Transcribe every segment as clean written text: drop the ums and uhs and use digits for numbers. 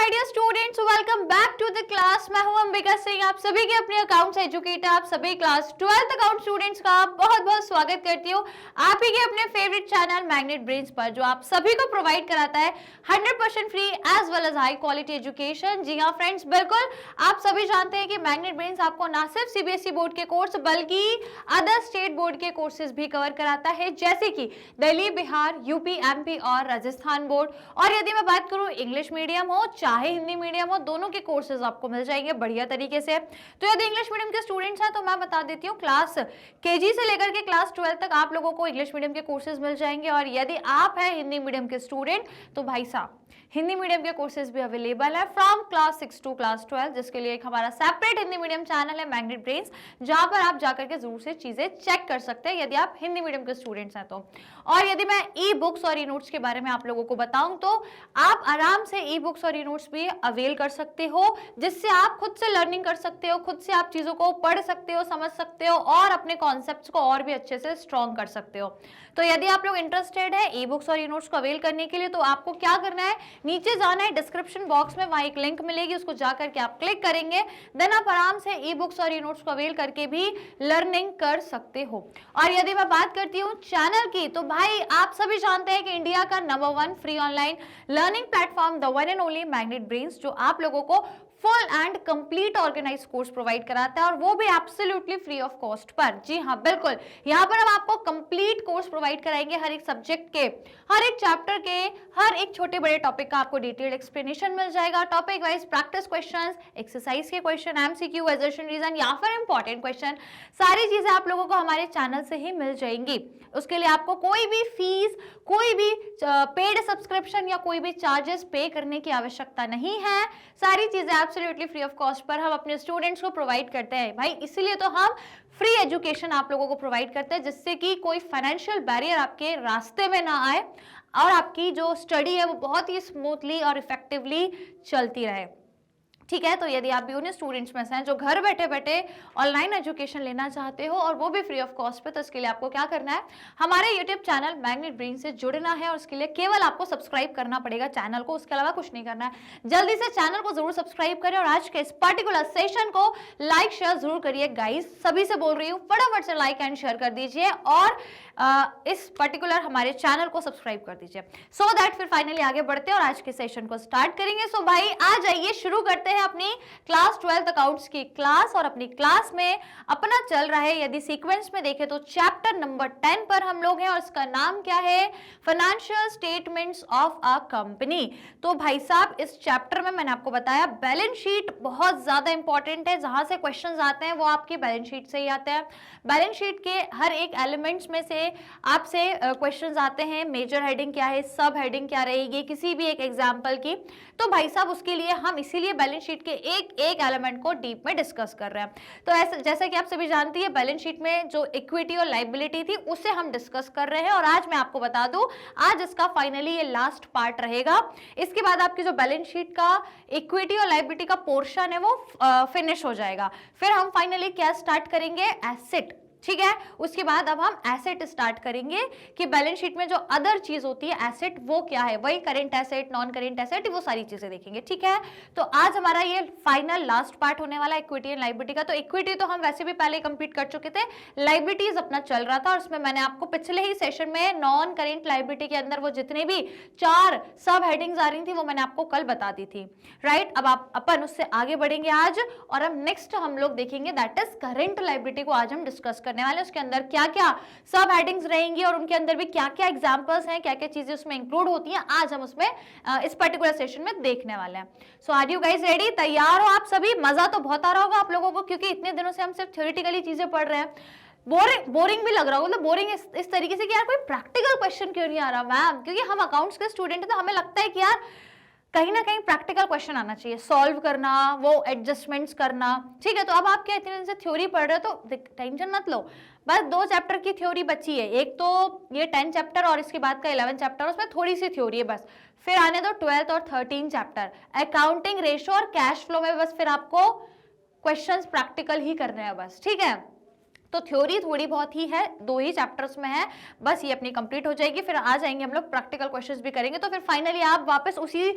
My dear students, welcome back to the class. मैं हूं अंबिका सिंह, आप सभी के अपने अकाउंट्स एजुकेटर, आप सभी क्लास 12th अकाउंट स्टूडेंट्स का बहुत बहुत स्वागत करती हूं आप ही के अपने फेवरेट चैनल मैग्नेट ब्रेन्स पर, जो आप सभी को प्रोवाइड कराता है 100% free as well as high quality education. जी हाँ फ्रेंड्स, बिल्कुल आप सभी जानते हैं कि मैग्नेट ब्रेन्स आपको ना सिर्फ सीबीएसई बोर्ड के कोर्स बल्कि अदर स्टेट बोर्ड के कोर्सेज भी कवर कराता है, जैसे कि दिल्ली, बिहार, यूपी, एमपी और राजस्थान बोर्ड। और यदि मैं बात करूं इंग्लिश मीडियम हो चाहे हिंदी मीडियम हो, दोनों के कोर्सेज आपको मिल जाएंगे बढ़िया तरीके से। तो यदि इंग्लिश मीडियम के स्टूडेंट्स हैं तो मैं बता देती हूँ, क्लास केजी से लेकर के क्लास 12 तक आप लोगों को इंग्लिश मीडियम के कोर्सेज मिल जाएंगे। और यदि आप हैं हिंदी मीडियम के स्टूडेंट तो भाई साहब हिंदी मीडियम के कोर्सेज भी अवेलेबल है फ्रॉम क्लास 6 टू क्लास 12, जिसके लिए एक हमारा सेपरेट हिंदी मीडियम चैनल है मैग्नेट ब्रेन्स, जहां पर आप जाकर के जरूर से चीजें चेक कर सकते हैं यदि आप हिंदी मीडियम के स्टूडेंट्स हैं तो। और यदि मैं ई बुक्स और ई नोट्स के बारे में आप लोगों को बताऊं तो आप आराम से ई बुक्स और ई नोट्स भी अवेल कर सकते हो, जिससे आप खुद से लर्निंग कर सकते हो, खुद से आप चीजों को पढ़ सकते हो, समझ सकते हो और अपने कॉन्सेप्ट्स को और भी अच्छे से स्ट्रॉन्ग कर सकते हो। तो यदि आप लोग इंटरेस्टेड है ई बुक्स और ई नोट्स को अवेल करने के लिए तो आपको क्या करना है, नीचे जाना है डिस्क्रिप्शन बॉक्स में, वहां एक लिंक मिलेगी, उसको जाकर के आप क्लिक करेंगे, देन आप आराम से ई बुक्स और ई नोट्स को अवेल करके भी लर्निंग कर सकते हो। और यदि मैं बात करती हूँ चैनल की, तो भाई आप सभी जानते हैं कि इंडिया का number 1 free online learning platform the one and only Magnet Brains, जो आप लोगों को full and complete organize course provide कराता है, और वो भी absolutely free of cost per. जी हाँ बिल्कुल, यहाँ पर हम आपको कंप्लीट कोर्स प्रोवाइड कराएंगे, हर एक सब्जेक्ट के, हर एक चैप्टर के, हर एक छोटे बड़े टॉपिक का आपको डिटेल्ड एक्सप्लेनेशन मिल जाएगा, topic wise practice questions, exercise के क्वेश्चन, एमसीक्यू, एजर्शन रीजन या फिर इंपॉर्टेंट क्वेश्चन, सारी चीजें आप लोगों को हमारे चैनल से ही मिल जाएंगी। उसके लिए आपको कोई भी फीस, कोई भी पेड सब्सक्रिप्शन या कोई भी चार्जेस पे करने की आवश्यकता नहीं है। सारी चीजें absolutely free of cost per हम अपने स्टूडेंट्स को प्रोवाइड करते हैं भाई, इसीलिए तो हम फ्री एजुकेशन आप लोगों को प्रोवाइड करते हैं, जिससे कि कोई फाइनेंशियल बैरियर आपके रास्ते में ना आए और आपकी जो स्टडी है वो बहुत ही स्मूथली और इफेक्टिवली चलती रहे। ठीक है, तो यदि आप भी उन स्टूडेंट्स में से हैं जो घर बैठे बैठे ऑनलाइन एजुकेशन लेना चाहते हो और वो भी फ्री ऑफ कॉस्ट पे, तो इसके लिए आपको क्या करना है, हमारे यूट्यूब चैनल मैग्नेट ब्रेन्स से जुड़ना है, और उसके लिए केवल आपको सब्सक्राइब करना पड़ेगा चैनल को, उसके अलावा कुछ नहीं करना है। जल्दी से चैनल को जरूर सब्सक्राइब करें और आज के इस पर्टिकुलर सेशन को लाइक शेयर जरूर करिए गाइस, सभी से बोल रही हूँ, फटाफट से लाइक एंड शेयर कर दीजिए और इस पर्टिकुलर हमारे चैनल को सब्सक्राइब कर दीजिए, सो दैट फिर फाइनली आगे बढ़ते हैं और आज के सेशन को स्टार्ट करेंगे। सो भाई आ जाइए, शुरू करते हैं अपनी क्लास 12 अकाउंट्स की क्लास। और अपनी क्लास में अपना चल रहा है, यदि सीक्वेंस में देखें तो चैप्टर नंबर 10 पर हम लोग हैं, और इसका नाम क्या है, financial statements of a company. तो भाई साहब इस चैप्टर में मैंने आपको बताया बैलेंस शीट बहुत ज्यादा इंपॉर्टेंट है, जहां से क्वेश्चंस आते हैं वो आपकी बैलेंस शीट से ही आते हैं। बैलेंस शीट के हर एक एलिमेंट्स में से आपसे क्वेश्चंस आते हैं, मेजर हेडिंग क्या है, सब हेडिंग क्या रहेगी किसी भी एक एग्जांपल की। तो भाई साहब उसके लिए हम इसीलिए बैलेंस शीट के एक एक एलिमेंट को डीप में डिस्कस कर रहे हैं। तो ऐसे जैसे कि आप सभी जानती है, बैलेंस शीट में जो इक्विटी और लायबिलिटी थी उसे हम डिस्कस कर रहे हैं, और आज मैं आपको बता दूं आज इसका फाइनली ये लास्ट पार्ट रहेगा। इसके बाद आपकी जो बैलेंस शीट का इक्विटी और लायबिलिटी का पोर्शन है वो फिनिश हो जाएगा। फिर हम फाइनली क्या स्टार्ट करेंगे, एसेट। ठीक है, उसके बाद अब हम एसेट स्टार्ट करेंगे कि बैलेंस शीट में जो अदर चीज होती है एसेट वो क्या है, वही current asset, non current asset, वो सारी चीजें देखेंगे। ठीक है, तो आज हमारा ये फाइनल लास्ट पार्ट होने वाला है इक्विटी एंड लायबिलिटी का। तो इक्विटी तो हम वैसे भी पहले कंप्लीट कर चुके थे, लायबिलिटीज अपना चल रहा था, और उसमें मैंने आपको पिछले ही सेशन में नॉन करेंट लायबिलिटी के अंदर वो जितने भी 4 सब हेडिंग्स आ रही थी वो मैंने आपको कल बता दी थी, राइट। अब आप अपन उससे आगे बढ़ेंगे आज, और अब नेक्स्ट हम लोग देखेंगे दैट इज करेंट लायबिलिटी को आज हम डिस्कस करने वाले। उसके अंदर क्या क्या सब हेडिंग्स रहेंगी और उनके अंदर भी क्या क्या एग्जांपल्स हैं, क्या क्या चीजें उसमें इंक्लूड होती हैं, आज हम उसमें इस पर्टिकुलर सेशन में देखने वाले हैं। सो आर यू गाइस रेडी, तैयार हो आप सभी? मजा तो बहुत आ रहा होगा आप लोगों को, क्योंकि इतने दिनों से हम सिर्फ थ्योरेटिकली चीजें पढ़ रहे हैं। बोरिंग भी लग रहा होगा, मतलब बोरिंग इस तरीके से कि यार कोई प्रैक्टिकल क्वेश्चन क्यों नहीं आ रहा मैम, क्योंकि हम अकाउंट्स के स्टूडेंट हैं तो हमें लगता है कि यार कहीं ना कहीं प्रैक्टिकल क्वेश्चन आना चाहिए, सॉल्व करना, वो एडजस्टमेंट्स करना। ठीक है, तो अब आप क्या इतने दिन से थ्योरी पढ़ रहे हो तो टेंशन मत लो, बस 2 चैप्टर की थ्योरी बची है, एक तो ये 10 चैप्टर और इसके बाद का 11 चैप्टर, उसमें थोड़ी सी थ्योरी है बस। फिर आने दो 12th और 13 चैप्टर, अकाउंटिंग, रेशो और कैश फ्लो में बस फिर आपको क्वेश्चंस प्रैक्टिकल ही करने हैं बस। ठीक है, तो थ्योरी थोड़ी बहुत ही है, 2 ही चैप्टर्स में है, बस ये अपनी कंप्लीट हो जाएगी, फिर आ जाएंगे हम लोग प्रैक्टिकल क्वेश्चंस भी करेंगे, तो फिर फाइनली आप वापस उसी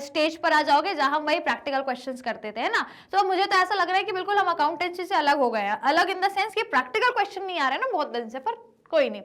स्टेज पर आ जाओगे जहां हम वही प्रैक्टिकल क्वेश्चंस करते थे, है ना। तो मुझे तो ऐसा लग रहा है कि बिल्कुल हम अकाउंटेंसी से अलग हो गए हैं, अलग इन द सेंस कि प्रैक्टिकल क्वेश्चन नहीं आ रहे ना बहुत दिन से, पर कोई नहीं।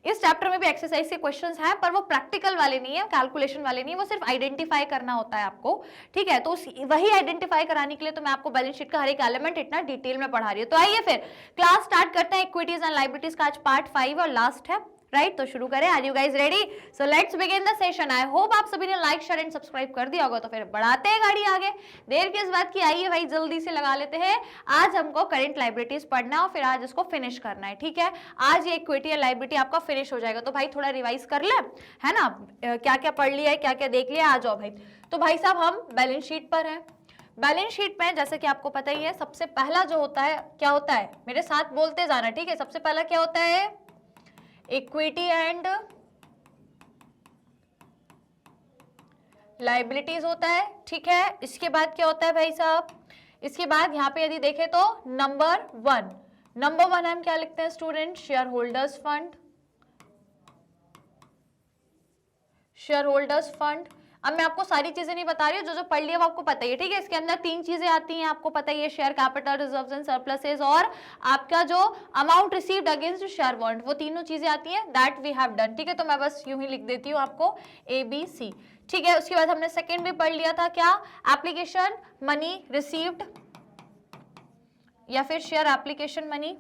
इस चैप्टर में भी एक्सरसाइज के क्वेश्चंस हैं, पर वो प्रैक्टिकल वाले नहीं है, कैलकुलेशन वाले नहीं है, वो सिर्फ आइडेंटिफाई करना होता है आपको, ठीक है। तो वही आइडेंटिफाई कराने के लिए तो मैं आपको बैलेंस शीट का हर एक एलिमेंट इतना डिटेल में पढ़ा रही हूँ। तो आइए फिर क्लास स्टार्ट करते हैं। इक्विटीज एंड लायबिलिटीज का आज पार्ट 5 और लास्ट है, राइट। तो शुरू करें। Are you guys ready? So let's begin the session. I hope आप सभी ने लाइक शेयर एंड सब्सक्राइब कर दिया होगा। तो फिर बढ़ाते हैं गाड़ी आगे, देर किस बात की, आइए भाई जल्दी से लगा लेते हैं। आज हमको करंट लायबिलिटीज पढ़ना है और फिर आज इसको फिनिश करना है, ठीक है। आज ये इक्विटी या लायबिलिटी आपका फिनिश हो जाएगा। तो भाई थोड़ा रिवाइज कर ले, है ना, क्या क्या पढ़ लिया है, क्या क्या देख लिया, आ जाओ भाई। तो भाई साहब हम बैलेंस शीट पर हैं। बैलेंस शीट में जैसे कि आपको पता ही है, सबसे पहला जो होता है, क्या होता है, मेरे साथ बोलते जाना, ठीक है। सबसे पहला क्या होता है, इक्विटी एंड लायबिलिटीज होता है, ठीक है। इसके बाद क्या होता है भाई साहब, इसके बाद यहां पे यदि देखें तो नंबर 1 हम क्या लिखते हैं student, share holders fund, share holders fund. अब मैं आपको सारी चीजें नहीं बता रही हूँ, जो जो पढ़ लिया वो आपको पता ही है, ठीक है। इसके अंदर 3 चीजें आती हैं, आपको पता ही है, share capital, reserves and surpluses, और आपका जो amount received against share warrant, वो तीनों चीजें आती हैं, दैट वी हैव डन, ठीक है। तो मैं बस यूं ही लिख देती हूँ आपको ABC, ठीक है। उसके बाद हमने सेकेंड भी पढ़ लिया था, क्या, एप्लीकेशन मनी रिसीव्ड या फिर share application money,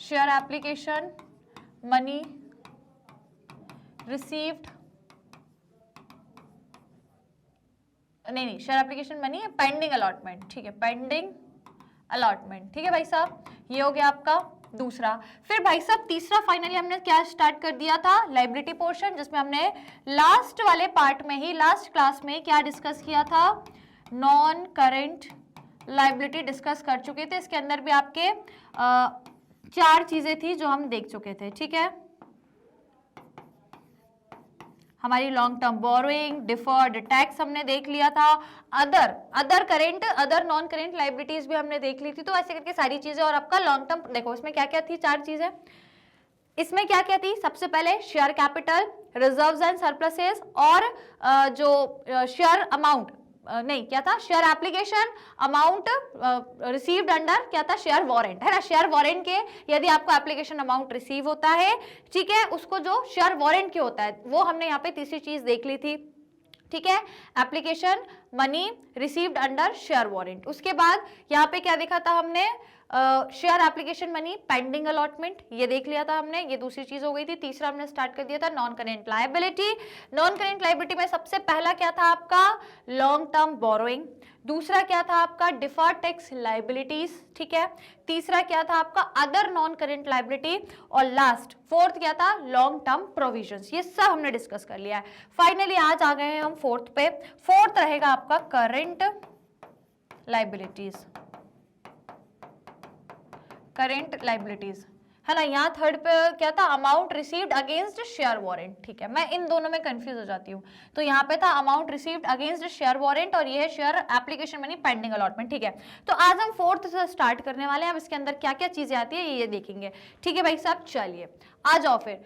share application money received, नहीं शेयर एप्लीकेशन मनी है पेंडिंग अलॉटमेंट, ठीक है, पेंडिंग अलॉटमेंट, ठीक है भाई साहब। ये हो गया आपका दूसरा। फिर भाई साहब तीसरा फाइनली हमने क्या स्टार्ट कर दिया था, लायबिलिटी पोर्शन, जिसमें हमने लास्ट वाले पार्ट में ही, लास्ट क्लास में क्या डिस्कस किया था, नॉन करेंट लायबिलिटी डिस्कस कर चुके थे। इसके अंदर भी आपके 4 चीजें थी जो हम देख चुके थे, ठीक है। हमारी long term borrowing, deferred tax हमने देख लिया था, other current, other non current liabilities भी हमने देख ली थी। तो ऐसे करके सारी चीजें, और आपका लॉन्ग टर्म देखो इसमें क्या क्या थी, 4 चीजें इसमें क्या क्या थी। सबसे पहले share capital, reserves and surpluses, और जो शेयर अमाउंट, नहीं क्या था, share application amount received under क्या था, शेयर वारंट, है ना। शेयर वारंट के यदि आपको एप्लीकेशन अमाउंट रिसीव होता है, ठीक है, उसको जो शेयर वारंट के होता है, वो हमने यहाँ पे तीसरी चीज देख ली थी, ठीक है, application money received under share warrant. उसके बाद यहाँ पे क्या देखा था हमने, share application money pending allotment, ये देख लिया था हमने, ये दूसरी चीज हो गई थी। तीसरा हमने स्टार्ट कर दिया था non current liability. Non current liability में सबसे पहला क्या था आपका, लॉन्ग टर्म बोरोइंग। दूसरा क्या था आपका, डिफर्ड टैक्स लायबिलिटीज, ठीक है। तीसरा क्या था आपका, अदर नॉन करेंट लायबिलिटी, और लास्ट फोर्थ क्या था, लॉन्ग टर्म प्रोविजंस। ये सब हमने डिस्कस कर लिया है। फाइनली आज आ गए हैं हम फोर्थ पे। फोर्थ रहेगा आपका करेंट लायबिलिटीज, करेंट लायबिलिटीज, है ना। यहाँ थर्ड पे क्या था, amount received against share warrant, ठीक है। मैं इन दोनों में कंफ्यूज हो जाती हूँ। तो यहाँ पे था amount received against share warrant, और ये है share application money pending allotment, ठीक है। तो आज हम फोर्थ से स्टार्ट करने वाले हैं। अब इसके अंदर क्या क्या चीजें आती है ये देखेंगे, ठीक है भाई साहब। चलिए आ जाओ फिर।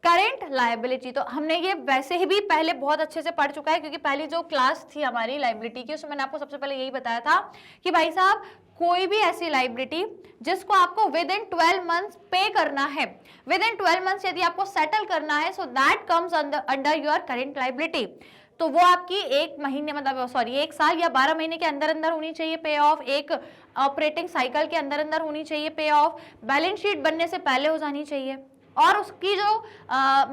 करेंट लायबिलिटी तो हमने ये वैसे ही भी पहले बहुत अच्छे से पढ़ चुका है, क्योंकि पहली जो क्लास थी हमारी लायबिलिटी की, उसमें मैंने आपको सबसे पहले यही बताया था कि भाई साहब कोई भी ऐसी लायबिलिटी जिसको आपको विद इन 12 मंथ्स पे करना है, विद इन 12 मंथ्स यदि आपको सेटल करना है, so that comes under your current liability. तो वो आपकी 1 महीने मतलब सॉरी 1 साल या 12 महीने के अंदर अंदर होनी चाहिए पे ऑफ, एक ऑपरेटिंग साइकिल के अंदर अंदर होनी चाहिए पे ऑफ, बैलेंस शीट बनने से पहले हो जानी चाहिए, और उसकी जो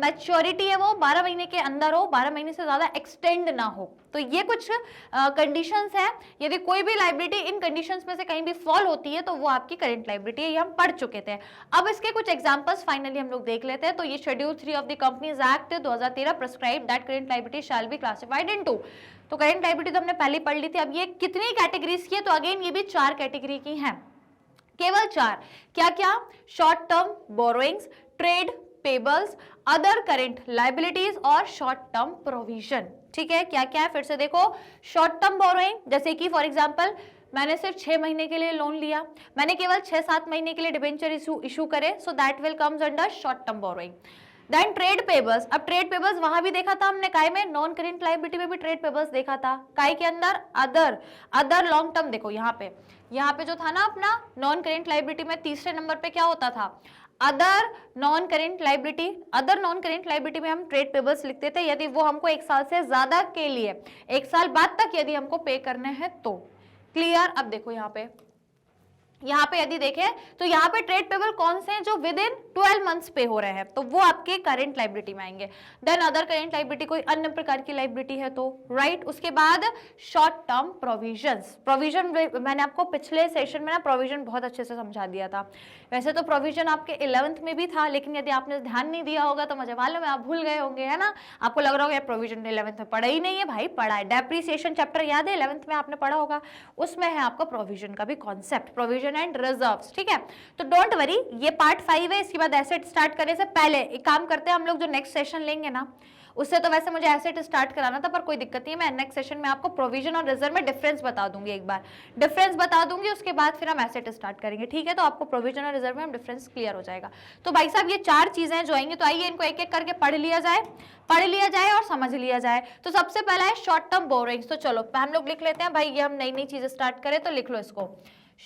मैच्योरिटी है वो 12 महीने के अंदर हो, 12 महीने से ज्यादा एक्सटेंड ना हो। तो ये कुछ कंडीशंस हैं। यदि कोई भी लायबिलिटी इन कंडीशंस में से कहीं भी फॉल होती है तो वो आपकी करंट लायबिलिटी है, ये हम पढ़ चुके थे। अब इसके कुछ एग्जांपल्स फाइनली हम लोग देख लेते हैं। तो ये schedule 3 of the companies act 2013 prescribe that current liability shall be classified into. तो करंट लायबिलिटी तो हमने पहले पढ़ ली थी। अब ये कितनी कैटेगरीज की है, तो अगेन ये भी 4 कैटेगरी की हैं, केवल 4। क्या क्या, short term borrowings, trade payables, other current liabilities और शॉर्ट टर्म प्रोविजन, ठीक है। क्या क्या है फिर से देखो, शॉर्ट टर्म बोरोइंग जैसे कि फॉर एग्जांपल मैंने सिर्फ 6 महीने के लिए लोन लिया, मैंने केवल 6-7 महीने के लिए डिबेंचर इशू करे, so that will comes under short term borrowing. Then trade payables, अब ट्रेड पेबल्स वहां भी देखा था हमने काय में, नॉन करेंट लायबिलिटी में भी ट्रेड पेबल्स देखा था, काय के अंदर अदर लॉन्ग टर्म। देखो यहाँ पे जो था ना अपना नॉन करेंट लायबिलिटी में तीसरे नंबर पे क्या होता था, अदर नॉन करेंट लायबिलिटी में हम ट्रेड पेबल्स लिखते थे यदि वो हमको 1 साल से ज्यादा के लिए 1 साल बाद तक यदि हमको पे करने हैं तो। क्लियर। अब देखो यहाँ पे यदि देखें तो यहाँ पे ट्रेड पेबल कौन से हैं जो विद इन 12 मंथ्स पे हो रहे हैं, तो वो आपके करंट लायबिलिटी में आएंगे। देन अदर करंट लायबिलिटी कोई अन्य प्रकार की लायबिलिटी है तो राइट। उसके बाद शॉर्ट टर्म प्रोविजन मैंने आपको पिछले सेशन में ना प्रोविजन बहुत अच्छे से समझा दिया था। वैसे तो प्रोविजन आपके 11th में भी था, लेकिन यदि आपने ध्यान नहीं दिया होगा तो मुझे मालूम है आप भूल गए होंगे, है ना। आपको लग रहा होगा प्रोविजन 11th में पढ़ा ही नहीं है, भाई पढ़ा है। डेप्रिसिएशन चैप्टर याद है 11th में आपने पढ़ा होगा, उसमें है आपका प्रोविजन का भी कॉन्सेप्ट, प्रोविजन एंड रिजर्व्स। ठीक है, तो डोंट वरी, ये पार्ट 5 है। इसके बाद एसेट स्टार्ट करने से पहले एक काम करते हैं हम लोग, जो नेक्स्ट सेशन लेंगे ना उससे तो वैसे मुझे एसेट स्टार्ट कराना था पर कोई दिक्कत नहीं है, मैं नेक्स्ट सेशन में आपको प्रोविजन और रिजर्व में डिफरेंस बता दूंगी, एक बार डिफरेंस बता दूंगी, उसके बाद फिर हम एसेट स्टार्ट करेंगे। ठीक है, तो आपको प्रोविजन और रिजर्व में हम डिफरेंस क्लियर हो जाएगा। तो भाई साहब ये 4 चीजें जो आएंगी, तो आइए इनको एक एक करके पढ़ लिया जाए और समझ लिया जाए। तो सबसे पहला है शॉर्ट टर्म बोरोइंग्स। तो चलो हम लोग लिख लेते हैं भाई, ये हम नई नई चीजें स्टार्ट करें तो लिख लो इसको,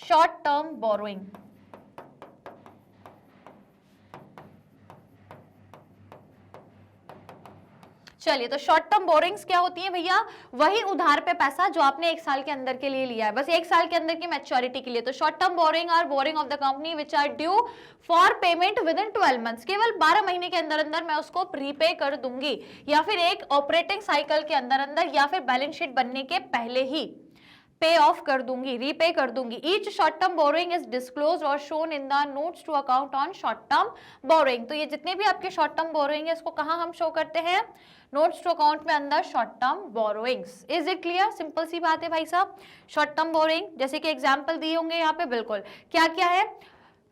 शॉर्ट टर्म बोरोइंग। चलिए, तो शॉर्ट टर्म बोरिंग्स क्या होती है भैया, वही उधार पे पैसा जो आपने 1 साल के अंदर के लिए लिया है, बस 1 साल के अंदर की मैच्योरिटी के लिए। तो short term boring are boring of the company which are due for payment within 12 months, केवल 12 महीने के अंदर अंदर मैं उसको प्रीपे कर दूंगी, या फिर एक ऑपरेटिंग साइकिल के अंदर अंदर, या फिर बैलेंस शीट बनने के पहले ही पे ऑफ कर दूंगी, रीपे कर दूंगी। Each short term borrowing is disclosed और shown in the notes to account on short term borrowing. तो ये जितने भी आपके शॉर्ट टर्म बोरोइंग है इसको कहां हम शो करते हैं, नोट्स टू अकाउंट में अंदर short term borrowings. Is it clear? Simple सी बात है भाई साहब। शॉर्ट टर्म बोरोइंग जैसे कि एग्जांपल दिए होंगे यहाँ पे, बिल्कुल क्या क्या है,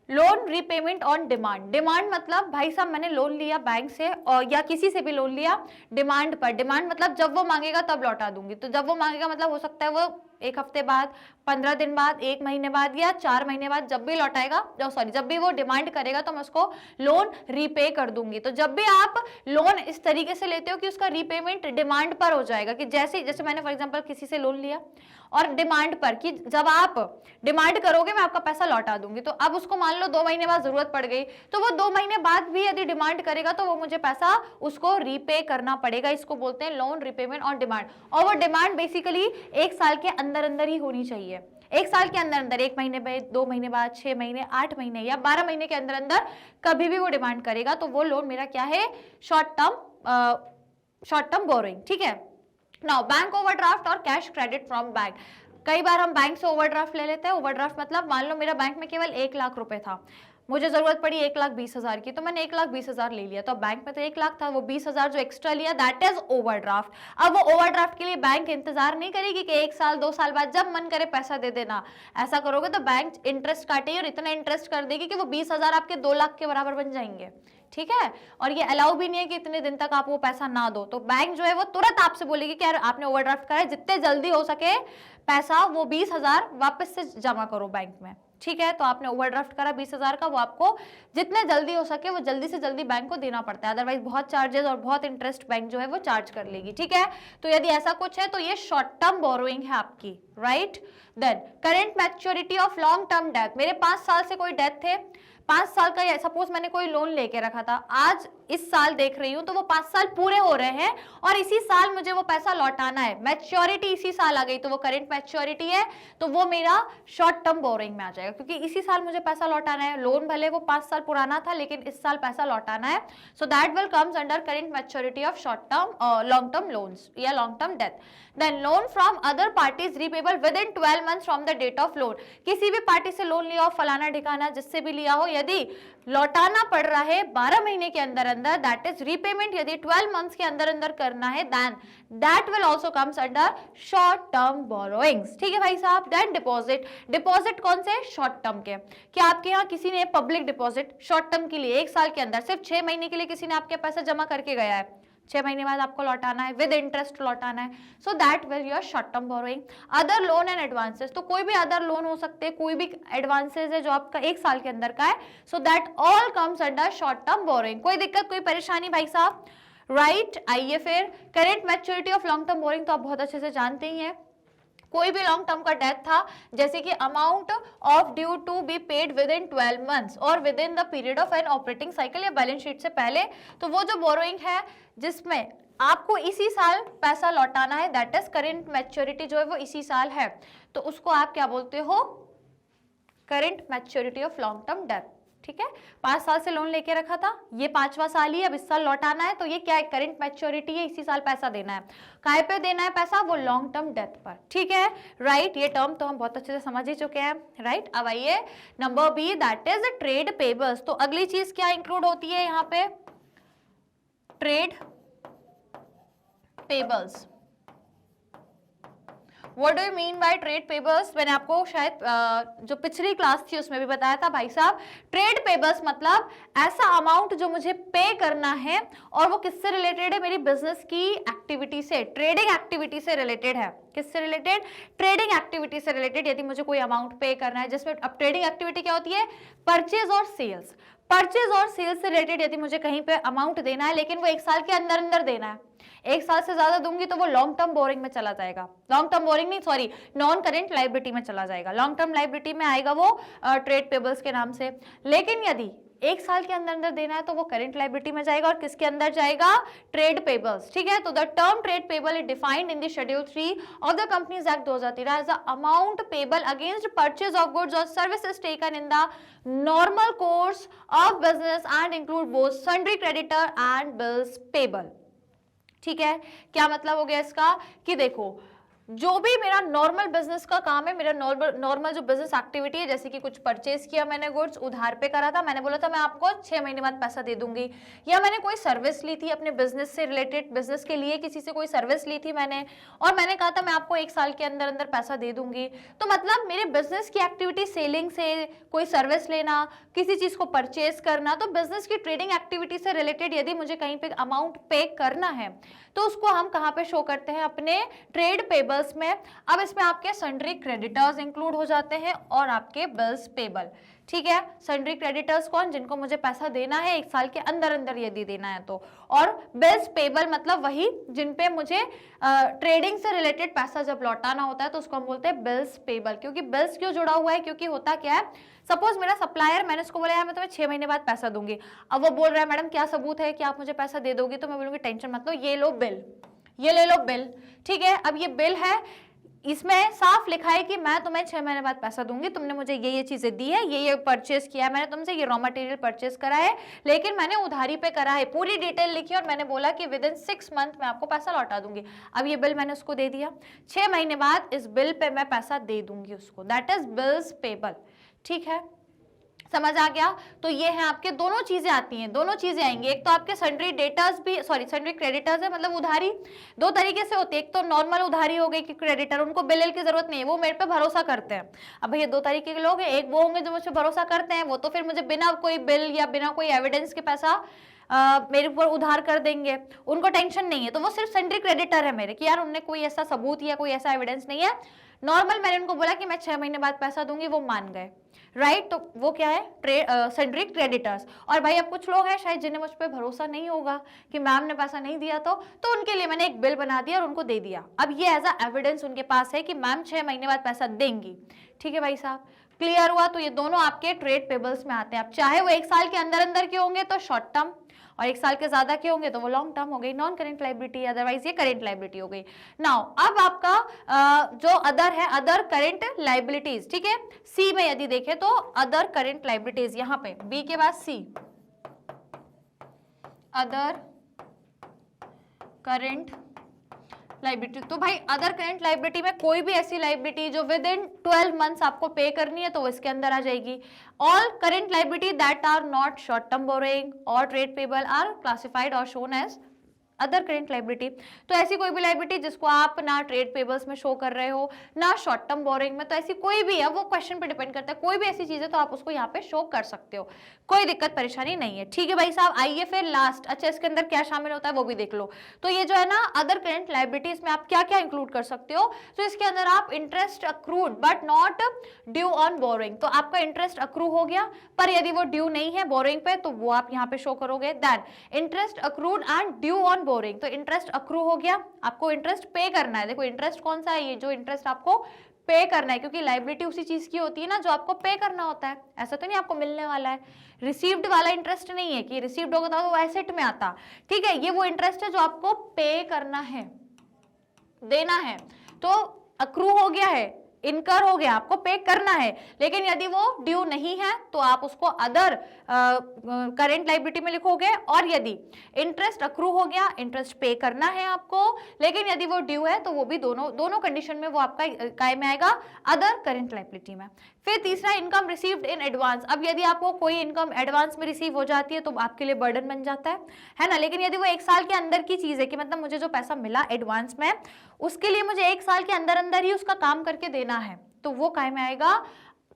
loan repayment on demand. Demand मतलब भाई साहब मैंने लोन लिया बैंक से और या किसी से भी लोन लिया डिमांड पर। डिमांड मतलब जब वो मांगेगा तब लौटा दूंगी। तो जब वो मांगेगा मतलब हो सकता है वो 1 हफ्ते बाद, 15 दिन बाद, 1 महीने बाद या 4 महीने बाद, जब भी लौटाएगा, जब भी वो डिमांड करेगा तो मैं उसको लोन रीपे कर दूंगी। तो जब भी आप लोन इस तरीके से लेते हो कि उसका रीपेमेंट डिमांड पर हो जाएगा, कि जैसे मैंने फॉर एग्जांपल किसी से लोन लिया और डिमांड पर, कि जब आप डिमांड करोगे मैं आपका पैसा लौटा दूंगी, तो अब उसको मान लो 2 महीने बाद जरूरत पड़ गई, तो वो 2 महीने बाद भी यदि डिमांड करेगा तो वो मुझे पैसा उसको रीपे करना पड़ेगा। इसको बोलते हैं लोन रीपेमेंट ऑन डिमांड। और वो डिमांड बेसिकली 1 साल के अंदर अंदर ही होनी चाहिए। 1 साल के अंदर अंदर, 1 महीने बाद, 2 महीने बाद, 6 महीने, 8 महीने या 12 महीने के अंदर अंदर कभी भी वो डिमांड करेगा तो वो लोन मेरा क्या है, शॉर्ट टर्म बोरोइंग। ठीक है। नाउ बैंक ओवरड्राफ्ट और कैश क्रेडिट फ्रॉम बैंक। कई बार हम बैंक से ओवरड्राफ्ट ले लेते हैं। ओवरड्राफ्ट मतलब मान लो मेरा बैंक में केवल 1 लाख रुपए था, मुझे जरूरत पड़ी 1,20,000 की, तो मैंने 1,20,000 ले लिया। तो बैंक में तो 1 लाख था, वो 20,000 जो एक्स्ट्रा लिया दैट इज ओवरड्राफ्ट। अब वो ओवरड्राफ्ट के लिए बैंक इंतजार नहीं करेगी कि 1 साल 2 साल बाद जब मन करे पैसा दे देना। ऐसा करोगे तो बैंक इंटरेस्ट काटेगी और इतना इंटरेस्ट कर देगी कि वो 20,000 आपके 2 लाख के बराबर बन जाएंगे। ठीक है, और ये अलाउ भी नहीं है कि इतने दिन तक आप वो पैसा ना दो। तो बैंक जो है वो तुरंत आपसे बोलेगी कि यार आपने ओवरड्राफ्ट करा है, जितने जल्दी हो सके पैसा वो 20,000 वापस से जमा करो बैंक में। ठीक है, तो आपने ओवरड्राफ्ट करा 20,000 का, वो आपको जितने जल्दी हो सके वो जल्दी से जल्दी बैंक को देना पड़ता है, अदरवाइज बहुत चार्जेस और बहुत इंटरेस्ट बैंक जो है वो चार्ज कर लेगी। ठीक है, तो यदि ऐसा कुछ है तो ये शॉर्ट टर्म बोरोइंग है आपकी, right. Then current maturity of long term debt. मेरे 5 साल से कोई डेट थे, 5 साल का, सपोज मैंने कोई लोन लेके रखा था, आज इस साल देख रही हूं तो वो 5 साल पूरे हो रहे हैं और इसी साल मुझे वो पैसा लौटाना है, मैच्योरिटी इसी साल आ गई तो वो करेंट मैच्योरिटी है, तो वो मेरा शॉर्ट टर्म बोरोइंग में आ जाएगा, क्योंकि इसी साल मुझे पैसा लौटाना है। लोन भले वो 5 साल पुराना था लेकिन इस साल पैसा लौटाना है, so that will comes under current maturity of short term long term loans या long term debt. Then loan from other parties repayable within 12 months from the date of loan. किसी भी पार्टी से loan लिया हो, फलाना ठिकाना जिससे भी लिया हो, यदि लौटाना पड़ रहा है 12 महीने के अंदर अंदर, दैट इज रीपेमेंट यदि 12 मंथ्स के अंदर अंदर करना है, then that will also comes under short term borrowings. ठीक है भाई साहब। Then deposit. डिपॉजिट कौन से? शॉर्ट टर्म के। क्या आपके यहाँ किसी ने पब्लिक डिपॉजिट शॉर्ट टर्म के लिए 1 साल के अंदर सिर्फ 6 महीने के लिए किसी ने आपके पैसे जमा करके गया है, 6 महीने बाद आपको लौटाना है, विद इंटरेस्ट लौटाना है, so that will your short term borrowing. Other loan and advances, तो कोई भी अदर लोन हो सकते हैं, कोई भी एडवांसेस है जो आपका 1 साल के अंदर का है, so that all comes under short term borrowing. कोई दिक्कत, कोई परेशानी भाई साहब? राइट, आइए फिर current maturity of long term borrowing तो आप बहुत अच्छे से जानते ही हैं। कोई भी लॉन्ग टर्म का डेट था, जैसे कि amount of due to be paid within 12 months और within the period of an operating cycle या बैलेंस शीट से पहले, तो वो जो बोरोइंग है जिसमें आपको इसी साल पैसा लौटाना है, दैट इज करेंट मैच्योरिटी जो है वो इसी साल है, तो उसको आप क्या बोलते हो? Current maturity of long term date. ठीक है, 5 साल से लोन लेके रखा था, ये 5वां साल ही अब इस साल लौटाना है, तो ये क्या है? करेंट मैच्योरिटी है, इसी साल पैसा देना है। काय पे देना है पैसा? वो लॉन्ग टर्म डेट पर। ठीक है, राइट, ये टर्म तो हम बहुत अच्छे से समझ ही चुके हैं। राइट, अब आइए number B, that is trade payables. तो अगली चीज क्या इंक्लूड होती है यहाँ पे? Trade payables. What do you mean by trade payables? मैंने आपको शायद जो पिछली क्लास थी उसमें भी बताया था भाई साहब, ट्रेड पेबल्स मतलब ऐसा अमाउंट जो मुझे पे करना है और वो किससे रिलेटेड है? मेरी बिजनेस की एक्टिविटी से, ट्रेडिंग एक्टिविटी से रिलेटेड है। किससे रिलेटेड? ट्रेडिंग एक्टिविटी से रिलेटेड। यदि मुझे कोई अमाउंट पे करना है, जिसमें अब ट्रेडिंग एक्टिविटी क्या होती है? परचेज और सेल्स। परचेज और सेल्स से रिलेटेड यदि मुझे कहीं पे अमाउंट देना है, लेकिन वो 1 साल के अंदर अंदर देना है, 1 साल से ज्यादा दूंगी तो वो लॉन्ग टर्म बोरिंग में चला जाएगा। लॉन्ग टर्म बोरिंग नहीं, सॉरी, नॉन करेंट लाइबिलिटी में चला जाएगा। लॉन्ग टर्म लाइबिलिटी में आएगा वो ट्रेड पेबल्स के नाम से। लेकिन यदि 1 साल के अंदर अंदर देना है तो वो करेंट लाइबिलिटी में जाएगा और किसके अंदर जाएगा? Trade payables. ठीक है, तो the term trade payable is defined in the schedule 3 of the companies act 2013 as the amount payable against purchase of goods और services taken in the normal course of business and include both sundry creditor and bills payable. ठीक है, क्या मतलब हो गया इसका? कि देखो, जो भी मेरा नॉर्मल बिजनेस का काम है, मेरा नॉर्मल जो बिजनेस एक्टिविटी है, जैसे कि कुछ परचेज किया मैंने, गुड्स उधार पे करा था, मैंने बोला था मैं आपको 6 महीने बाद पैसा दे दूंगी, या मैंने कोई सर्विस ली थी अपने बिजनेस से रिलेटेड, बिजनेस के लिए किसी से कोई सर्विस ली थी मैंने, और मैंने कहा था मैं आपको 1 साल के अंदर अंदर पैसा दे दूंगी, तो मतलब मेरे बिजनेस की एक्टिविटी, सेलिंग से, कोई सर्विस लेना, किसी चीज को परचेज करना, तो बिजनेस की ट्रेडिंग एक्टिविटी से रिलेटेड यदि मुझे कहीं पे अमाउंट पे करना है तो उसको हम कहाँ पे शो करते हैं? अपने ट्रेड पेबल्स में। अब इसमें आपके सन्ड्री क्रेडिटर्स इंक्लूड हो जाते हैं और आपके बिल्स पेबल। ठीक है, सन्ड्री क्रेडिटर्स कौन? जिनको मुझे पैसा देना है 1 साल के अंदर अंदर यदि देना है तो, और बिल्स पेबल मतलब वही जिन पे मुझे ट्रेडिंग से रिलेटेड पैसा जब लौटाना होता है तो उसको हम बोलते हैं बिल्स पेबल। क्योंकि बिल्स क्यों जुड़ा हुआ है? क्योंकि होता क्या है, सपोज मेरा सप्लायर, मैंने उसको बोला यार मैं तुम्हें 6 महीने बाद पैसा दूंगी, अब वो बोल रहा है मैडम क्या सबूत है कि आप मुझे पैसा दे दोगी? तो मैं बोलूंगी टेंशन मत लो, ये लो बिल, ये ले लो बिल। ठीक है, अब ये बिल है, इसमें साफ लिखा है कि मैं तुम्हें 6 महीने बाद पैसा दूंगी, तुमने मुझे ये चीजें दी है, ये परचेज किया है मैंने तुमसे, ये रॉ मटेरियल परचेज करा है, लेकिन मैंने उधारी पे करा है, पूरी डिटेल लिखी और मैंने बोला कि विद इन 6 मंथ में आपको पैसा लौटा दूंगी। अब ये बिल मैंने उसको दे दिया, 6 महीने बाद इस बिल पे मैं पैसा दे दूंगी उसको, दैट इज बिल्स पेबल। ठीक है, समझ आ गया? तो ये है आपके, दोनों चीजें आती हैं, दोनों चीजें आएंगी। एक तो आपके सन्ड्री डेटर्स भी, सॉरी सन्ड्री क्रेडिटर्स है, मतलब उधारी 2 तरीके से होती है। एक तो नॉर्मल उधारी हो गई कि क्रेडिटर, उनको बिल की जरूरत नहीं है, वो मेरे पे भरोसा करते हैं। अब भैया 2 तरीके के लोग हैं, एक वो होंगे जो मुझे भरोसा करते हैं, वो तो फिर मुझे बिना कोई बिल या बिना कोई एविडेंस के पैसा मेरे ऊपर उधार कर देंगे, उनको टेंशन नहीं है, तो वो सिर्फ सन्ड्री क्रेडिटर है मेरे, कि यार उनने कोई ऐसा सबूत या कोई ऐसा एविडेंस नहीं है। नॉर्मल मैंने उनको बोला कि मैं 6 महीने बाद पैसा दूंगी, वो मान गए, राइट? तो वो क्या है? Sundry creditors. और भाई अब कुछ लोग हैं शायद जिन्हें मुझ पर भरोसा नहीं होगा कि मैम ने पैसा नहीं दिया, तो उनके लिए मैंने एक बिल बना दिया और उनको दे दिया। अब ये एज अ एविडेंस उनके पास है कि मैम 6 महीने बाद पैसा देंगी। ठीक है भाई साहब, क्लियर हुआ? तो ये दोनों आपके ट्रेड पेबल्स में आते हैं। अब चाहे वो 1 साल के अंदर अंदर के होंगे तो शॉर्ट टर्म, और 1 साल के ज्यादा के होंगे तो वो लॉन्ग टर्म हो गई, नॉन करेंट लाइबिलिटी, अदरवाइज ये करेंट लाइबिलिटी हो गई। नाउ अब आपका जो अदर है, अदर करेंट लाइबिलिटीज। ठीक है, सी में यदि देखें तो अदर करेंट लाइबिलिटीज, यहाँ पे बी के बाद सी, अदर करेंट लाइबिलिटी। तो भाई अदर करेंट लाइबिलिटी में कोई भी ऐसी लाइबिलिटी जो विद इन 12 मंथ्स आपको पे करनी है तो वो इसके अंदर आ जाएगी। All current liability that are not short term borrowing और ट्रेड पेबल आर क्लासिफाइड और shown as other current liability, तो ऐसी कोई भी लायबिलिटी जिसको आप ना ट्रेड पेबल्स में शो कर रहे हो ना शॉर्ट टर्म बोरिंग में, तो ऐसी कोई भी है, वो क्वेश्चन पे डिपेंड करता है, कोई भी ऐसी चीज है तो आप उसको यहाँ पे शो कर सकते हो, कोई दिक्कत परेशानी नहीं है। ठीक है भाई साहब, आइए फिर लास्ट, अच्छा इसके अंदर क्या शामिल होता है वो भी देख लो। तो ये जो है ना अदर करेंट लायबिलिटीज में आप क्या क्या इंक्लूड कर सकते हो, तो इसके अंदर आप interest accrued but not due on borrowing, तो आपका इंटरेस्ट अक्रू हो गया पर यदि वो ड्यू नहीं है बोरिंग पे तो वो आप यहाँ पे शो करोगे। Then interest accrued and due on borrowing, तो इंटरेस्ट अक्रू हो गया, आपको इंटरेस्ट पे करना है। देखो इंटरेस्ट कौन सा है, ये जो इंटरेस्ट आपको पे करना है, क्योंकि लायबिलिटी उसी चीज की होती है ना जो आपको पे करना होता है, ऐसा तो नहीं आपको मिलने वाला है। रिसीव्ड वाला इंटरेस्ट नहीं है कि रिसीव्ड होगा तो वो एसेट में आता, ठीक है, ये वो इंटरेस्ट है जो आपको पे करना है, देना है। तो अक्रू हो गया है, इनकर हो गया, आपको पे करना है, लेकिन यदि वो ड्यू नहीं है तो आप उसको अदर करेंट लायबिलिटी में लिखोगे। और यदि इंटरेस्ट अक्रू हो गया, इंटरेस्ट पे करना है आपको, लेकिन यदि वो ड्यू है तो वो भी दोनों कंडीशन में वो आपका काय में आएगा, अदर करेंट लायबिलिटी में। फिर तीसरा इनकम रिसीव्ड इन एडवांस, अब यदि आपको कोई इनकम एडवांस में रिसीव हो जाती है तो आपके लिए बर्डन बन जाता है ना, लेकिन यदि वो 1 साल के अंदर की चीज है कि मतलब मुझे जो पैसा मिला एडवांस में उसके लिए मुझे 1 साल के अंदर अंदर ही उसका काम करके देना है, तो वो काय में आएगा,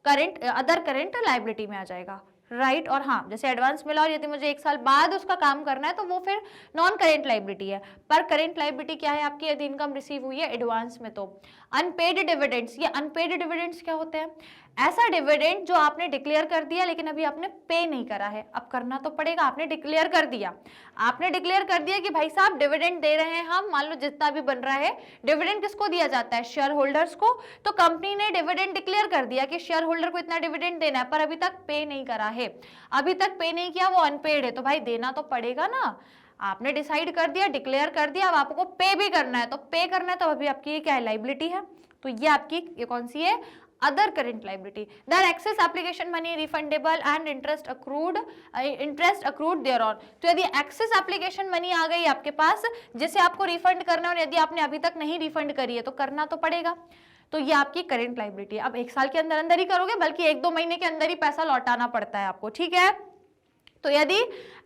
करंट अदर करंट लायबिलिटी में आ जाएगा, राइट। और हाँ, जैसे एडवांस मिला और यदि मुझे 1 साल बाद उसका काम करना है तो वो फिर नॉन करेंट लायबिलिटी है। पर करेंट लायबिलिटी क्या है आपकी, यदि इनकम रिसीव हुई है एडवांस में। तो अनपेड डिविडेंड्स, ये अनपेड डिविडेंड्स क्या होते हैं, ऐसा डिविडेंड जो आपने डिक्लेयर कर दिया लेकिन अभी आपने पे नहीं करा है, अब करना तो पड़ेगा, आपने डिक्लेयर कर दिया, आपने डिक्लेयर कर दिया कि भाई साहब डिविडेंड दे रहे हैं हम, मान लो जितना भी बन रहा है, डिविडेंड किसको दिया जाता है, शेयर होल्डर्स को। तो कंपनी ने डिविडेंड डिक्लेयर कर दिया कि शेयर होल्डर को इतना डिविडेंड देना है, पर अभी तक पे नहीं करा है, अभी तक पे नहीं किया, वो अनपेड है, तो भाई देना तो पड़ेगा ना। आपने डिसाइड कर दिया, डिक्लेयर कर दिया, अब आपको पे भी करना है, तो पे करना है तो अभी आपकी ये क्या है, लायबिलिटी है। तो ये आपकी ये कौन सी है, other current liability. Then excess application money refundable and interest accrued thereon, तो यदि एक्सेस एप्लीकेशन मनी आ गई आपके पास जिसे आपको रिफंड करना है और यदि आपने अभी तक नहीं रिफंड करी है तो करना तो पड़ेगा, तो ये आपकी करेंट लायबिलिटी है। अब 1 साल के अंदर अंदर ही करोगे, बल्कि 1-2 महीने के अंदर ही पैसा लौटाना पड़ता है आपको, ठीक है। तो यदि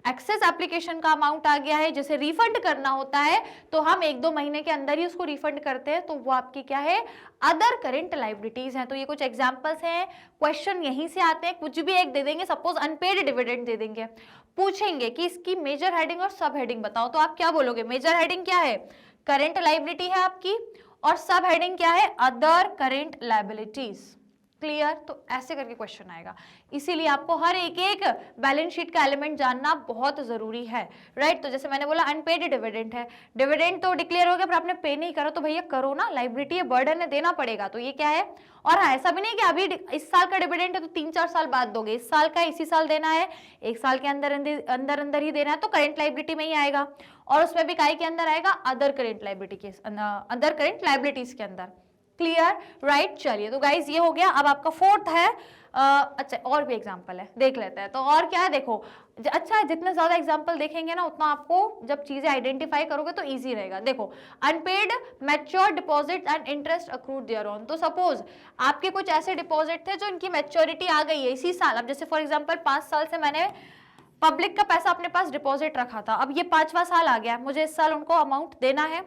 एक्सेस एप्लीकेशन का अमाउंट आ गया है जिसे रिफंड करना होता है तो हम 1-2 महीने के अंदर ही उसको रिफंड करते हैं, तो वो आपकी क्या है, अदर करेंट लायबिलिटीज हैं। तो ये कुछ एग्जांपल्स हैं, क्वेश्चन यहीं से आते हैं, कुछ भी एक दे देंगे, सपोज अनपेड डिविडेंड दे देंगे, पूछेंगे कि इसकी मेजर हेडिंग और सब हेडिंग बताओ, तो आप क्या बोलोगे, मेजर हेडिंग क्या है, करेंट लायबिलिटी है आपकी, और सब हेडिंग क्या है, अदर करेंट लायबिलिटीज। क्लियर, तो ऐसे करके क्वेश्चन आएगा, इसीलिए आपको हर एक बैलेंस शीट का एलिमेंट जानना बहुत जरूरी है, राइट। तो जैसे मैंने बोला अनपेड डिविडेंड है, डिविडेंड तो डिक्लेयर हो गया पर आपने पे नहीं करो, तो भैया करो ना, लायबिलिटी है, बर्डन है, देना पड़ेगा, तो ये क्या है। और हाँ, ऐसा भी नहीं कि अभी इस साल का डिविडेंड है तो 3-4 साल बाद दोगे, इस साल का इसी साल देना है, 1 साल के अंदर ही देना है, तो करेंट लायबिलिटी में ही आएगा, और उसमें भी काय के अंदर आएगा, अदर करेंट लायबिलिटीज के अंदर। Clear, right. चलिए, तो गाइज ये हो गया। अब आपका 4th है, अच्छा और भी एग्जाम्पल है, देख लेते हैं। तो और क्या है, देखो, अच्छा जितने ज्यादा एग्जाम्पल देखेंगे ना उतना आपको जब चीजें आइडेंटिफाई करोगे तो इजी रहेगा। देखो, unpaid mature deposit and interest accrued thereon, तो सपोज आपके कुछ ऐसे डिपॉजिट थे जो इनकी मैच्योरिटी आ गई है इसी साल। अब जैसे फॉर एग्जाम्पल 5 साल से मैंने पब्लिक का पैसा अपने पास डिपॉजिट रखा था, अब ये 5वां साल आ गया, मुझे इस साल उनको अमाउंट देना है,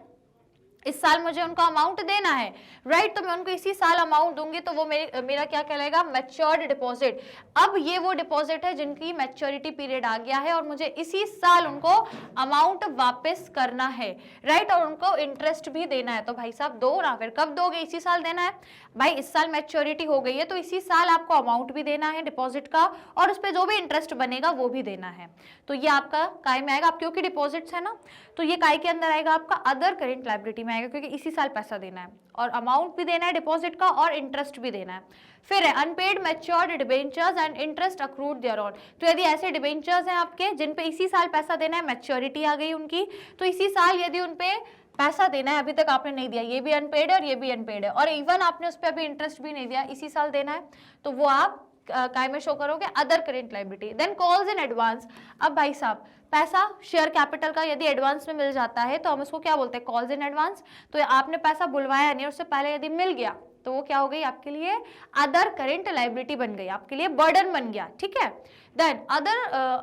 इस साल मुझे उनको अमाउंट देना है, राइट। तो मैं उनको इसी साल अमाउंट दूंगी, तो वो मेरा क्या कहलाएगा, मैच्योर्ड डिपॉजिट। अब ये वो डिपॉजिट है जिनकी मैच्योरिटी पीरियड आ गया है और मुझे इसी साल उनको अमाउंट वापस करना है, राइट, और उनको इंटरेस्ट भी देना है। तो भाई साहब दो ना, फिर कब दोगे, इसी साल देना है भाई, इस साल मैच्योरिटी हो गई है तो इसी साल आपको अमाउंट भी देना है डिपॉजिट का, और उस पर जो भी इंटरेस्ट बनेगा वो भी देना है। तो ये आपका काय में आएगा, क्योंकि डिपॉजिट्स है ना, तो ये काय के अंदर आएगा, आपका अदर करेंट लायबिलिटी में आएगा, क्योंकि इसी साल पैसा देना है और अमाउंट भी देना है डिपॉजिट का और इंटरेस्ट भी देना है। फिर है unpaid matured debentures and interest accrued thereon, तो यदि ऐसे डिबेंचर्स हैं आपके जिन पे इसी साल पैसा देना है, मैच्योरिटी आ गई उनकी, तो इसी साल यदि उन पे पैसा देना है, अभी तक आपने नहीं दिया, ये भी अनपेड है और ये भी अनपेड है, और इवन आपने उस पर अभी इंटरेस्ट भी नहीं दिया, इसी साल देना है, तो वो आप काय में शो करोगे, other current liability. Then calls in advance, अब भाई साहब पैसा शेयर कैपिटल का यदि एडवांस में मिल जाता है तो हम उसको क्या बोलते हैं, कॉल्स इन एडवांस। तो आपने पैसा बुलवाया नहीं, उससे पहले यदि मिल गया तो वो क्या हो गई आपके लिए अदर करेंट लाइबिलिटी बन गई, आपके लिए बर्डन बन गया, ठीक है। देन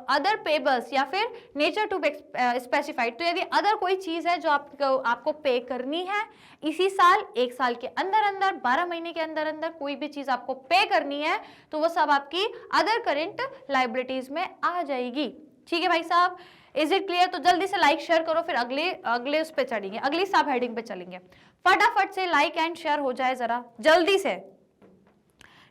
अदर पेबल्स या फिर नेचर टू बी स्पेसिफाइड, तो यदि अदर कोई चीज है जो आपको पे करनी है इसी साल, एक साल के अंदर अंदर, 12 महीने के अंदर अंदर कोई भी चीज आपको पे करनी है तो वो सब आपकी अदर करेंट लाइबिलिटीज में आ जाएगी, ठीक है भाई साहब। Is it clear? तो जल्दी से लाइक शेयर करो, फिर अगले उस पे चढ़ेंगे, अगली सब हेडिंग पे चलेंगे। फटाफट से लाइक एंड शेयर हो जाए जरा जल्दी से।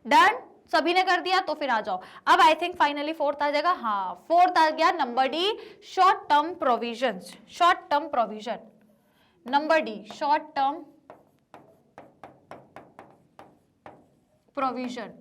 डन, सभी ने कर दिया तो फिर आ जाओ। अब आई थिंक फाइनली फोर्थ आ जाएगा। हाँ, फोर्थ आ गया number D, short term provisions. Short term provision, number D, short term provision.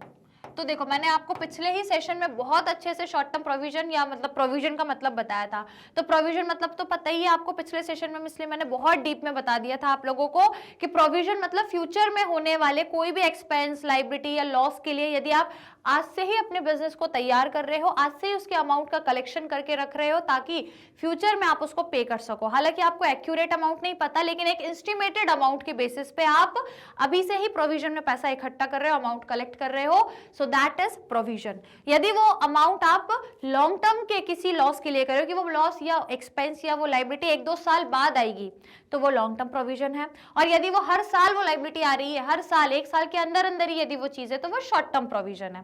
तो देखो मैंने आपको पिछले ही सेशन में बहुत अच्छे से शॉर्ट टर्म प्रोविजन या मतलब प्रोविजन का मतलब बताया था। तो प्रोविजन मतलब तो पता ही है आपको पिछले सेशन में, इसलिए मैंने बहुत डीप में बता दिया था आप लोगों को कि प्रोविजन मतलब फ्यूचर में होने वाले कोई भी एक्सपेंस, लाइबिलिटी या लॉस के लिए यदि आप आज से ही अपने बिजनेस को तैयार कर रहे हो, आज से ही उसके अमाउंट का कलेक्शन करके रख रहे हो ताकि फ्यूचर में आप उसको पे कर सको। हालांकि आपको एक्यूरेट अमाउंट नहीं पता, लेकिन एक एस्टिमेटेड अमाउंट के बेसिस पे आप अभी से ही प्रोविजन में पैसा इकट्ठा कर रहे हो, अमाउंट कलेक्ट कर रहे हो, सो दैट इज प्रोविजन। यदि वो अमाउंट आप लॉन्ग टर्म के किसी लॉस के लिए कर रहे हो कि वो लॉस या एक्सपेंस या वो लाइबिलिटी 1-2 साल बाद आएगी तो वो लॉन्ग टर्म प्रोविजन है। और यदि वो हर साल वो लाइबिलिटी आ रही है, हर साल 1 साल के अंदर अंदर ही यदि वो चीज है तो वो शॉर्ट टर्म प्रोविजन है।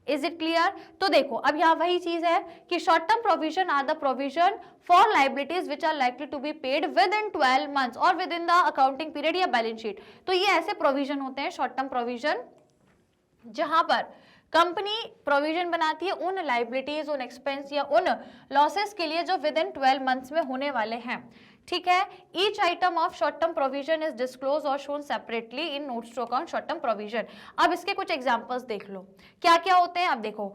Is it clear? तो देखो अब यहाँ वही चीज है कि short term provision are the provision for liabilities which are likely to be paid within 12 months और within the accounting period या बैलेंस शीट। तो ये ऐसे प्रोविजन होते हैं शॉर्ट टर्म प्रोविजन जहां पर कंपनी प्रोविजन बनाती है उन लाइबिलिटीज, उन एक्सपेंस या उन लॉसेस के लिए जो विद इन 12 मंथ्स में होने वाले हैं, ठीक है। Each item of short term provision is disclose और shown separately in notes to account short term provision. अब इसके कुछ एग्जांपल्स देख लो क्या क्या होते हैं। अब देखो,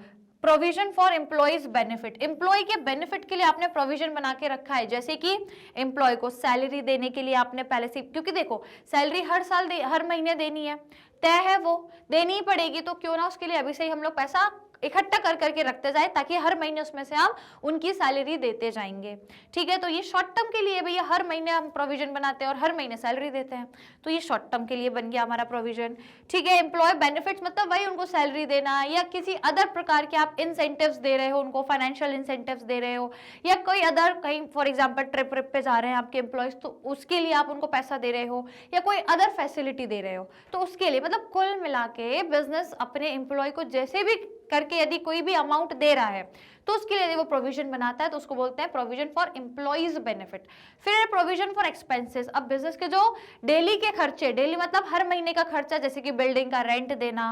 provision for employees benefit, employee के बेनिफिट के लिए आपने प्रोविजन बना के रखा है, जैसे कि एम्प्लॉय को सैलरी देने के लिए आपने पहले से, क्योंकि देखो सैलरी हर साल हर महीने देनी है, तय है, वो देनी ही पड़ेगी, तो क्यों ना उसके लिए अभी से ही हम लोग पैसा इकट्ठा कर करके रखते जाए ताकि हर महीने उसमें से हम उनकी सैलरी देते जाएंगे, ठीक है। तो ये शॉर्ट टर्म के लिए भैया हर महीने हम प्रोविजन बनाते हैं और हर महीने सैलरी देते हैं, तो ये शॉर्ट टर्म के लिए बन गया हमारा प्रोविजन, ठीक है। एम्प्लॉय बेनिफिट्स मतलब वही उनको सैलरी देना या किसी अदर प्रकार के आप इंसेंटिव्स दे रहे हो, उनको फाइनेंशियल इंसेंटिव्स दे रहे हो या कोई अदर कहीं फॉर एग्जाम्पल ट्रिप पे जा रहे हैं आपके एम्प्लॉयज तो उसके लिए आप उनको पैसा दे रहे हो या कोई अदर फैसिलिटी दे रहे हो तो उसके लिए, मतलब कुल मिला के बिजनेस अपने एम्प्लॉय को जैसे भी करके यदि कोई भी अमाउंट दे रहा है तो उसके लिए वो प्रोविजन बनाता है तो उसको बोलते हैं प्रोविजन फॉर एम्प्लॉइज बेनिफिट। फिर प्रोविजन फॉर एक्सपेंसेस, अब बिजनेस के जो डेली के खर्चे, डेली मतलब हर महीने का खर्चा, जैसे कि बिल्डिंग का रेंट देना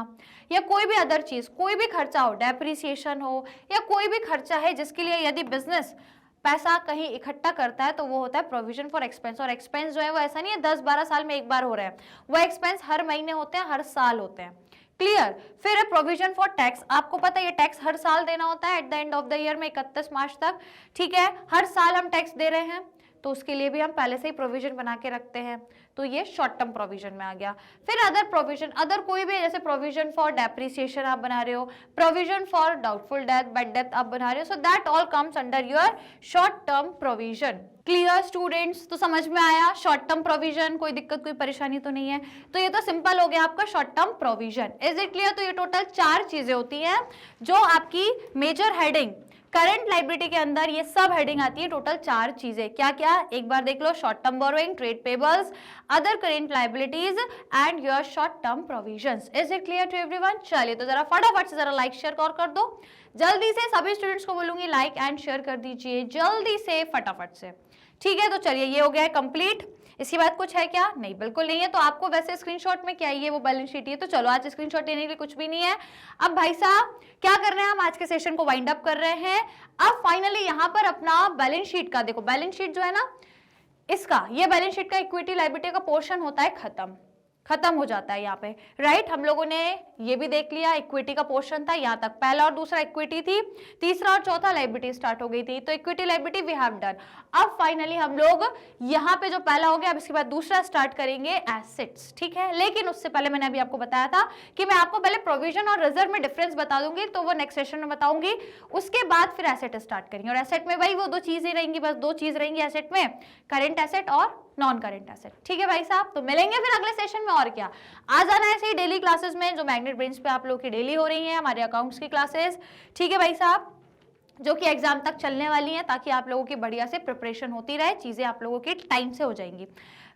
या कोई भी अदर चीज, कोई भी खर्चा हो, डेप्रिसिएशन हो या कोई भी खर्चा है जिसके लिए यदि बिजनेस पैसा कहीं इकट्ठा करता है तो वो होता है प्रोविजन फॉर एक्सपेंस। और एक्सपेंस जो है वो ऐसा नहीं है 10-12 साल में एक बार हो रहा है, वो एक्सपेंस हर महीने होते हैं, हर साल होते हैं, क्लियर। फिर है प्रोविजन फॉर टैक्स, आपको पता है ये टैक्स हर साल देना होता है at the end of the year में 31 मार्च तक, ठीक है। हर साल हम टैक्स दे रहे हैं तो उसके लिए भी हम पहले से ही प्रोविजन बना के रखते हैं, तो ये शॉर्ट टर्म प्रोविजन में आ गया। फिर अदर प्रोविजन, अदर कोई भी, जैसे प्रोविजन फॉर डेप्रिसिएशन आप बना रहे हो, provision for doubtful death, bad death आप बना रहे हो, so that all comes under your short term provision. Clear students? तो समझ में आया शॉर्ट टर्म प्रोविजन, कोई दिक्कत कोई परेशानी तो नहीं है। तो ये तो सिंपल हो गया आपका short term provision. Is it clear? तो ये टोटल 4 चीजें होती हैं जो आपकी मेजर हेडिंग करंट लाइबिलिटी के अंदर ये सब हेडिंग आती है, टोटल 4 चीजें। क्या क्या? एक बार देख लो, short term borrowing, trade payables, other current liabilities and your short term provisions. Is it clear to everyone? चलिए तो जरा फटाफट से जरा लाइक शेयर कर दो जल्दी से, सभी स्टूडेंट्स को बोलूंगी लाइक एंड शेयर कर दीजिए जल्दी से फटाफट से, ठीक है। तो चलिए ये हो गया है कंप्लीट। इसके बाद कुछ है क्या? नहीं, बिल्कुल नहीं है। तो आपको वैसे स्क्रीनशॉट में क्या है, वो बैलेंस शीट है, तो चलो आज स्क्रीनशॉट लेने के लिए कुछ भी नहीं है। अब भाई साहब क्या कर रहे हैं, हम आज के सेशन को वाइंड अप कर रहे हैं। अब फाइनली यहाँ पर अपना बैलेंस शीट का देखो, बैलेंस शीट जो है ना इसका, ये बैलेंस शीट का इक्विटी लायबिलिटी का पोर्शन होता है खत्म, खत्म हो जाता है यहाँ पे, राइट। हम लोगों ने ये भी देख लिया, इक्विटी का पोर्शन था यहाँ तक, पहला और दूसरा इक्विटी थी, तीसरा और चौथा लायबिलिटी स्टार्ट हो गई थी, तो equity liability we have done. अब फाइनली हम लोग यहाँ पे जो पहला हो गया, अब इसके बाद दूसरा स्टार्ट करेंगे एसेट्स, ठीक है। लेकिन उससे पहले मैंने अभी आपको बताया था कि मैं आपको पहले प्रोविजन और रिजर्व में डिफरेंस बता दूंगी, तो वो नेक्स्ट सेशन में बताऊंगी, उसके बाद फिर एसेट स्टार्ट करेंगे। और एसेट में भाई वो दो चीजें रहेंगी, बस दो चीज रहेंगी एसेट में, करेंट एसेट और नॉन करेंट एसेट, ठीक है भाई साहब। तो मिलेंगे फिर अगले सेशन में, और क्या, आ जाना है सही डेली क्लासेस में, जो मैग्नेट ब्रेन्स पे आप लोगों की डेली हो रही हैं, हमारे अकाउंट्स की क्लासेस, ठीक है भाई साहब, जो कि एग्जाम तक चलने वाली हैं, ताकि आप लोगों की बढ़िया से प्रिपरेशन होती रहे, चीजें आप लोगों की टाइम से हो जाएंगी,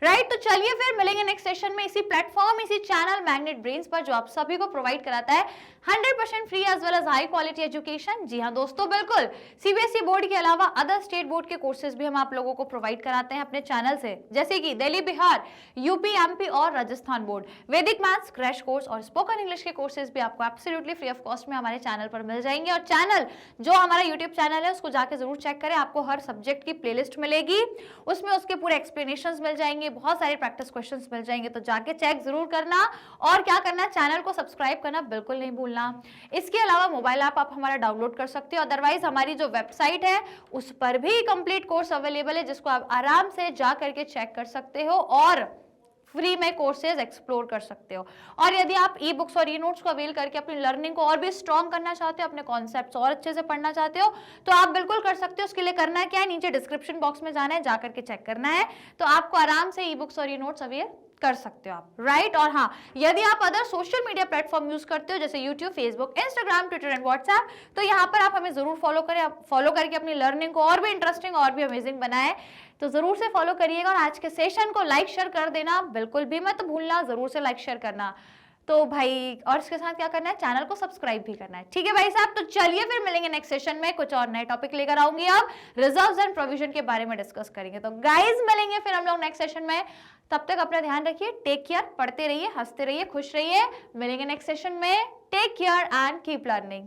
राइट। तो चलिए फिर मिलेंगे नेक्स्ट सेशन में, इसी प्लेटफॉर्म, इसी चैनल मैग्नेट ब्रेन्स पर, जो आप सभी को प्रोवाइड कराता है 100% free as well as high quality education. जी हाँ दोस्तों, बिल्कुल, सीबीएसई बोर्ड के अलावा अदर स्टेट बोर्ड के कोर्सेज भी हम आप लोगों को प्रोवाइड कराते हैं अपने चैनल से, जैसे कि दिल्ली, बिहार, यूपी, एमपी और राजस्थान बोर्ड, वैदिक मैथ्स क्रैश कोर्स और स्पोकन इंग्लिश के कोर्सेज भी आपको एब्सोल्युटली फ्री ऑफ कॉस्ट में हमारे चैनल पर मिल जाएंगे। और चैनल, जो हमारा यूट्यूब चैनल है, उसको जाके जरूर चेक करें, आपको हर सब्जेक्ट की प्लेलिस्ट मिलेगी, उसमें उसके पूरे एक्सप्लेनेशंस मिल जाएंगे, बहुत सारे प्रैक्टिस क्वेश्चंस मिल जाएंगे, तो जाके चेक जरूर करना। और क्या करना, चैनल को सब्सक्राइब करना बिल्कुल नहीं भूलना। इसके अलावा मोबाइल ऐप आप हमारा डाउनलोड कर सकते हो, अदरवाइज हमारी जो वेबसाइट है उस पर भी कंप्लीट कोर्स अवेलेबल है, जिसको आप आराम से जा करके चेक कर सकते हो और फ्री में कोर्सेज एक्सप्लोर कर सकते हो। और यदि आप ई बुक्स और ई नोट्स को अवेल करके अपनी लर्निंग को और भी स्ट्रॉन्ग करना चाहते हो, अपने कॉन्सेप्ट्स और अच्छे से पढ़ना चाहते हो, तो आप बिल्कुल कर सकते हो। उसके लिए करना है क्या है, नीचे डिस्क्रिप्शन बॉक्स में जाना है, जाकर के चेक करना है, तो आपको आराम से ई बुक्स और ई नोट्स अवेल कर सकते हो आप, राइट। और हाँ, यदि आप other social media platform use करते हो, जैसे YouTube, Facebook, Instagram, Twitter and WhatsApp, तो यहाँ पर आप हमें जरूर फॉलो करें, फॉलो करके अपनी लर्निंग को और भी इंटरेस्टिंग और भी अमेजिंग बनाए, तो जरूर से फॉलो करिएगा। और आज के सेशन को लाइक शेयर कर देना, बिल्कुल भी मत भूलना, जरूर से लाइक शेयर करना। तो भाई, और इसके साथ क्या करना है, चैनल को सब्सक्राइब भी करना है, ठीक है भाई साहब। तो चलिए फिर मिलेंगे नेक्स्ट सेशन में, कुछ और नए टॉपिक लेकर आऊंगी, अब रिजर्व्स एंड प्रोविजन के बारे में डिस्कस करेंगे। तो गाइज मिलेंगे फिर हम लोग नेक्स्ट सेशन में, तब तक अपना ध्यान रखिए, टेक केयर, पढ़ते रहिए, हंसते रहिए, खुश रहिए, मिलेंगे नेक्स्ट सेशन में, take care and keep learning.